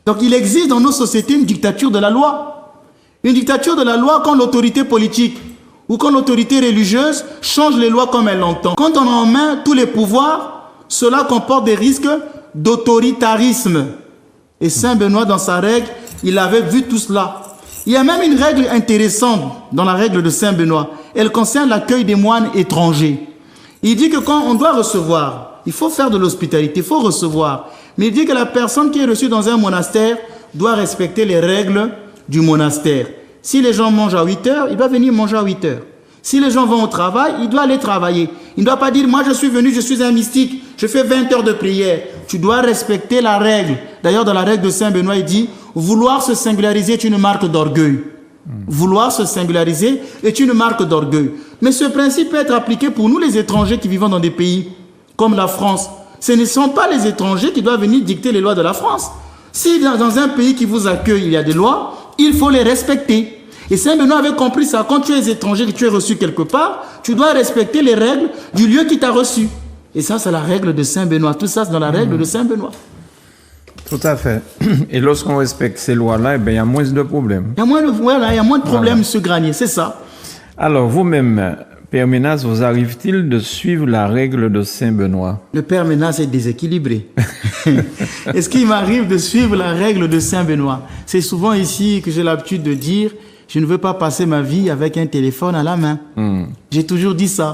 Donc il existe dans nos sociétés une dictature de la loi. Une dictature de la loi quand l'autorité politique ou quand l'autorité religieuse change les lois comme elle l'entend. Quand on a en main tous les pouvoirs, cela comporte des risques d'autoritarisme. Et Saint Benoît, dans sa règle, il avait vu tout cela. Il y a même une règle intéressante dans la règle de Saint Benoît. Elle concerne l'accueil des moines étrangers. Il dit que quand on doit recevoir, il faut faire de l'hospitalité, il faut recevoir. Mais il dit que la personne qui est reçue dans un monastère doit respecter les règles du monastère. Si les gens mangent à 8 heures, il doit venir manger à 8 heures. Si les gens vont au travail, il doit aller travailler. Il ne doit pas dire, moi je suis venu, je suis un mystique, je fais 20 heures de prière. Tu dois respecter la règle. D'ailleurs, dans la règle de Saint Benoît, il dit, vouloir se singulariser est une marque d'orgueil. Vouloir se singulariser est une marque d'orgueil. Mais ce principe peut être appliqué pour nous, les étrangers qui vivent dans des pays comme la France. Ce ne sont pas les étrangers qui doivent venir dicter les lois de la France. Si dans un pays qui vous accueille, il y a des lois, il faut les respecter. Et Saint Benoît avait compris ça. Quand tu es étranger, que tu es reçu quelque part, tu dois respecter les règles du lieu qui t'a reçu. Et ça, c'est la règle de Saint Benoît. Tout ça, c'est dans la règle de Saint Benoît. Tout à fait. Et lorsqu'on respecte ces lois-là, il y a moins de problèmes. Il y a moins de problèmes, M. Granier, c'est ça. Alors, vous-même, Père Ménas, vous arrive-t-il de suivre la règle de Saint Benoît? Le Père Ménas est déséquilibré. Est-ce qu'il m'arrive de suivre la règle de Saint Benoît? C'est souvent ici que j'ai l'habitude de dire, je ne veux pas passer ma vie avec un téléphone à la main. J'ai toujours dit ça.